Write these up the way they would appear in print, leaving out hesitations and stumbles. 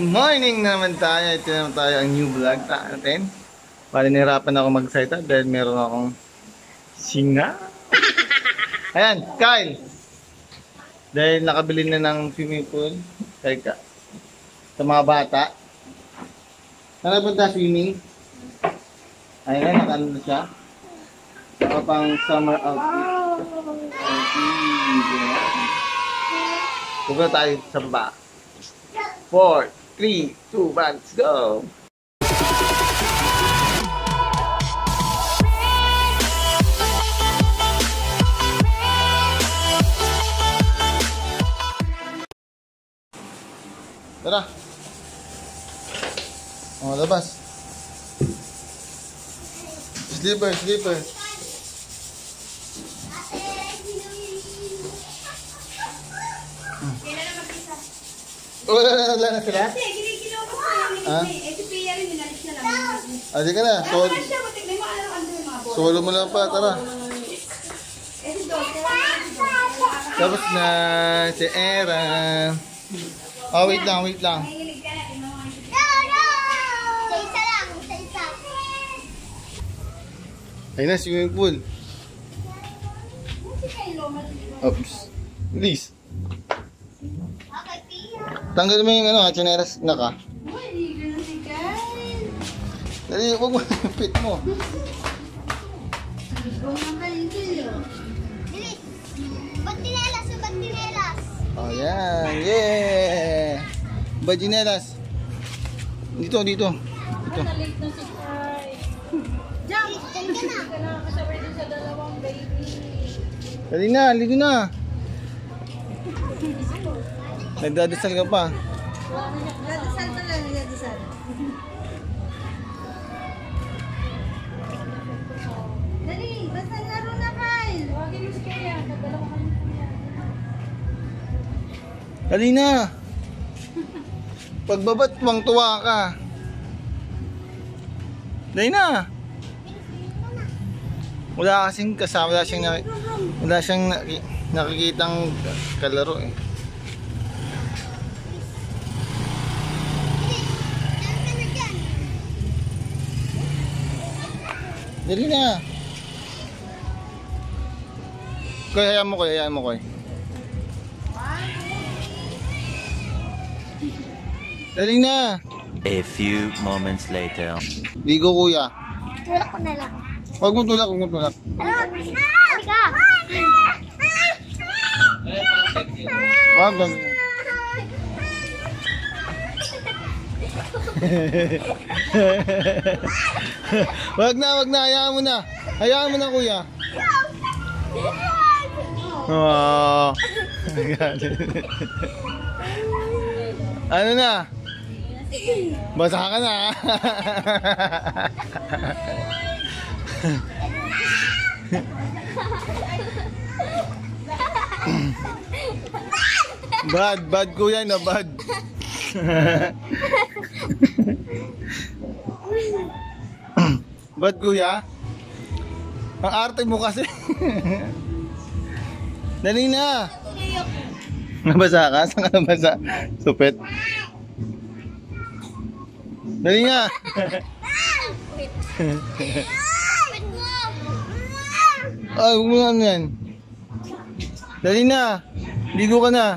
morning naman tayo. Ito naman tayo ang new vlog natin. Bali nahirapan ako magsalita dahil meron akong singa. Ayan, Kyle. Dahil nakabili na ng swimming pool. Kaya sa mga bata. Saan napunta swimming? Ayan, nakano na siya. Saka pang summer outfit. Pupunta tayo sa baba. 4, 3, 2, 1, let's go! Tara! O, labas! Slipper, slipper! Wala na sila? Kasi, ginigilaw ko sa yung si Pia rin, ninalis na lang. Adi ka na. Solo mo lang pa, tara. Tapos na si Era. Oh, wait lang, wait lang. Ayun na, swimming pool. Oops. Please. Tanggal mo yung chineras na ka. Dali, huwag mo fit mo. Oh, yan. Yeah! Batinelas. Dito, dito. Dito. Dali na, ligo na. Nagdadasal ka pa. Nagdadasal pa lang, nagdadasal. Dali, basta laro na, Kyle. Huwagin mo si Kaya, nagdalawa kami. Dali na. Pagbabat, tuwang tuwa ka. Dali na. Wala kasing kasama, wala siyang nakikitang kalaro eh. Dali na. Kaya mo ko, hayaan mo ko eh. Dali na. A few moments later. Ligo kuya. Tulak ko na lang. Huwag mo tulak, huwag mo tulak. Halika. Wag lang. Wag na, hayaan mo na. Hayaan mo na kuya. Wow. Ano na? Basa ka na. Bad kuya na bad. Bad kuya? Ang arte mo kasi. Dali na. Nabasa ka? Saan ka nabasa? Supet. Dali na. Ay, huwag mo na ano yan. Dali na. Ligo ka na.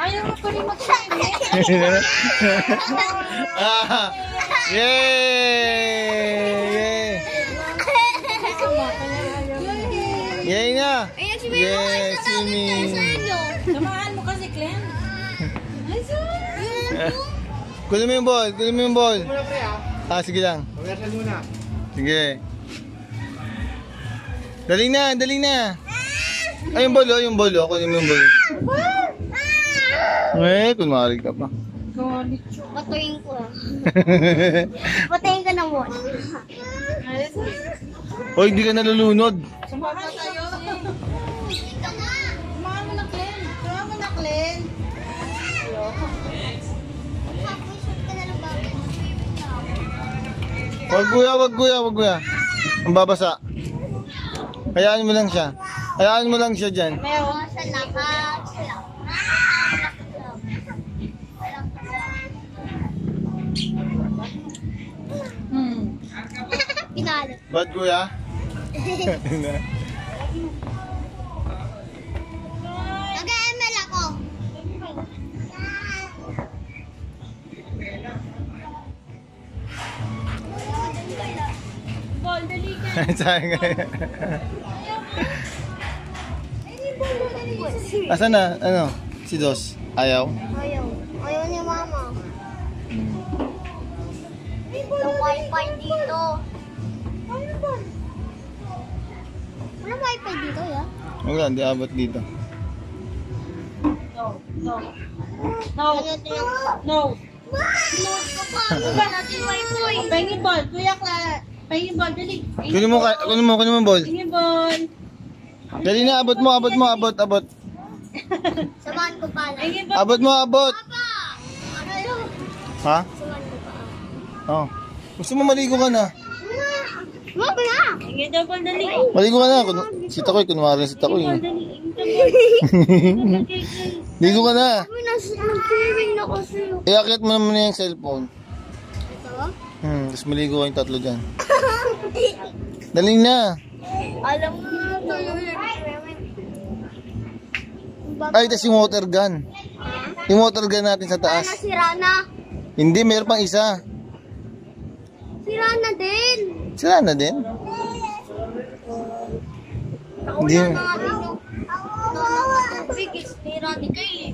Ayaw mo pa rin mag-swimming. Yay! Yay na! Yes, swimming! Samahan mo kasi, Glenn. Kunin mo yung ball, kunin mo yung ball. Sige lang. Sige. Dali na, dali na. Ay, yung ball, yung ball. Kunin mo yung ball. Kunwari ka pa. Patuyin ko. Patuyin ka ng wall. Hoy, di ka nalulunod. Samahan tayo. Samahan mo na, Glenn. Samahan mo na, Glenn. Wag kuya, wag kuya, wag kuya. Ang babasa. Hayaan mo lang siya. Hayaan mo lang siya dyan. Meron sa lahat. Pinalo. Ba't kuya? Nag-ML ako. Ball, dali ka. Sayang nga. Ayaw. Asan na? Ano? Si Dos? Ayaw? Ayaw ni mama. Yung wifi dito. Wala wifi dito, ya? Wala, hindi abot dito. No. Wala natin wifi. Pahingin ball. Kuya Clara. Pahingin ball. Dali. Kunin mo, ball. Pahingin ball. Dali na, abot. Samahan ko pala. Pahingin ball. Abot. Papa! Ano? Ha? Samahan ko pa. Oh. Gusto mo maligo ka na? Wag na! Pahingin daw ball. Dali. Maligo ka na. Si Takoy, kunwari si Takoy. Ligo ka na. Nag-swimming na kasi. Iakit mo naman na yung cellphone. Ito? Tapos maligo kayong tatlo dyan. Daling na. Alam mo na Ay, tas yung water gun. Yung water gun natin sa taas. Sira na. Hindi, mayroon pang isa. Sira na din. Sila na din. Hindi. Sira ni Kay.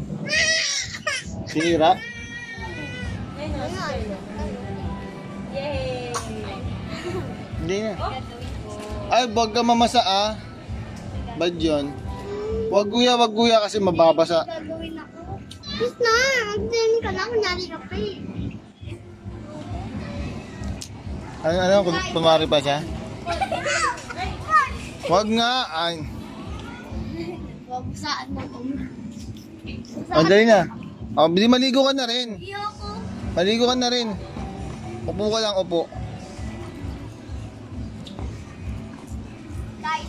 Sira. Yay! Hindi na. Ay, wag ka mamasa ah. Bad yun. Wag guya kasi mababasa. Gagawin ako. Please na, magdin ka na. Kunyari ka pa eh. Ano, kumari pa siya? Wag nga. Ay. Wag saan mo kung... Oh, dali na. Oh, bili maligo ka na rin. Iyoko. Maligo ka na rin. Upo ka lang, upo. Dai.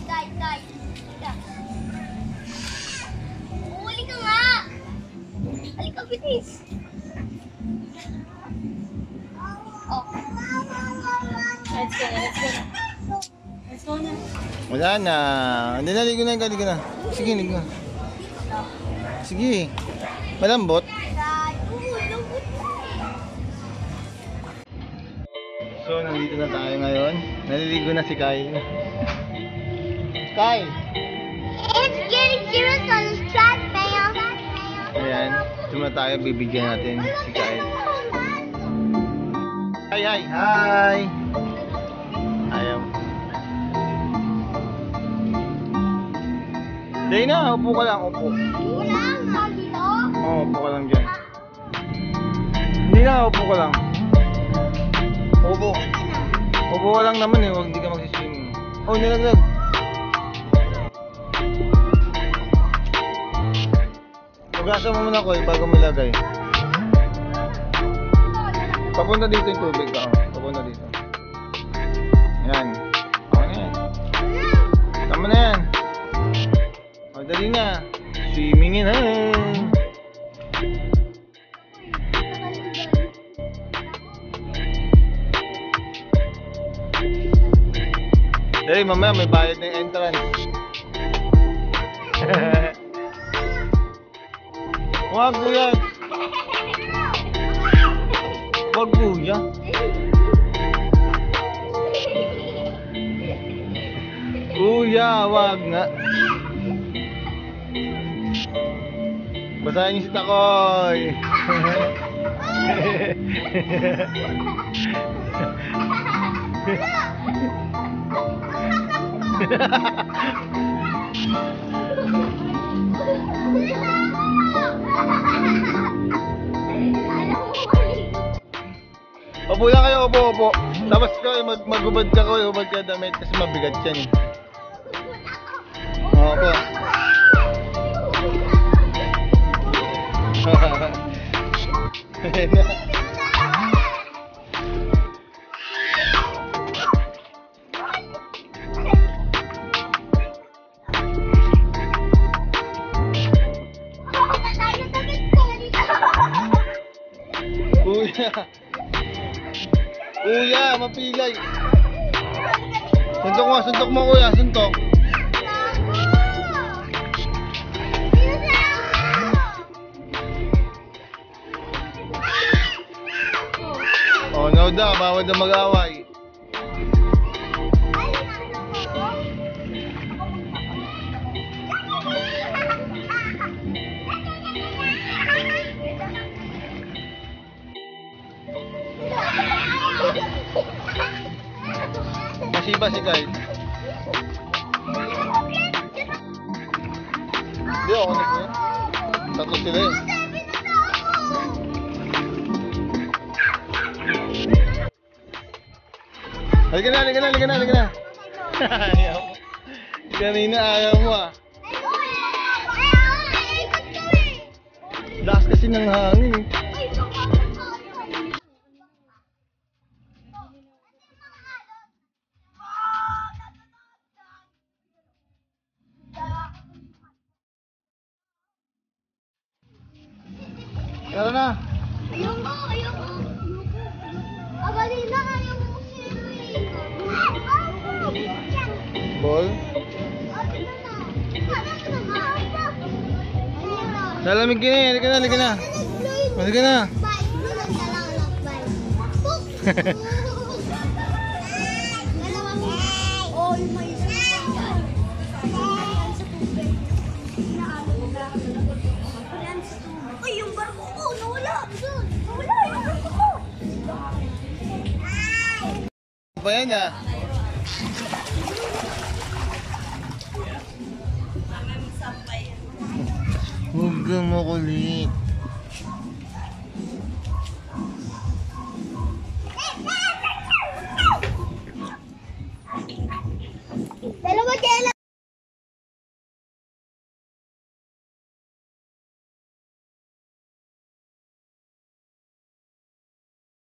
Uli ka nga. Halika, bitis. Oh. Let's go na. Wala na. Hindi na, ligo na. Sige, ligo na. Sige. Malambot. So, nandito na tayo ngayon. Naliligo na si Kyle. Kyle! It's getting serious on this track, man. Ayan. Ito na tayo. Bibigyan natin si Kyle. Hi! Ayaw. Day na, upo ka lang, upo. Wala, dito. Oo, upo ka lang dyan. Hindi na, upo ka lang. Upo. Upo ka lang naman eh, huwag di ka magsiswimming. Oh, nilaglag. Hugasan mo muna ko eh, bago malagay. Papunta dito yung tubig ka. Papunta dito. Yan. Okay na yan. Tama na yan. O, dali na. Swimming na. Dali, mamaya may bayad na yung entrance. Wag kuya. Wag kuya. Kuya, wag nga. Basahin niyo si Takoy. Opo lang kayo, opo. Tapos kayo, magubad ka ko, ubad ka damit kasi mabigat yan eh. Opo. Kuya, mapilay. Suntok mo, suntok mo kuya, suntok. Oh, no da, bawal na mag-away. Masiba si Kyle. Hindi ako na kuya. Tatlo sila yun. Halika na, halika na, halika na, halika na. Ayaw mo. Kanina ayaw mo ah. Lakas kasi ng hangin eh. Tara na. Ayoko, ayoko. Abalin na kayo mo Ball. Lalamig ka na eh. Halika na, halika na. Halika na. Oh, yung may isa. Ay, yung barko ko, nawala. Nawala yung barko ko. Ba yan ah? Huwag kang makulit.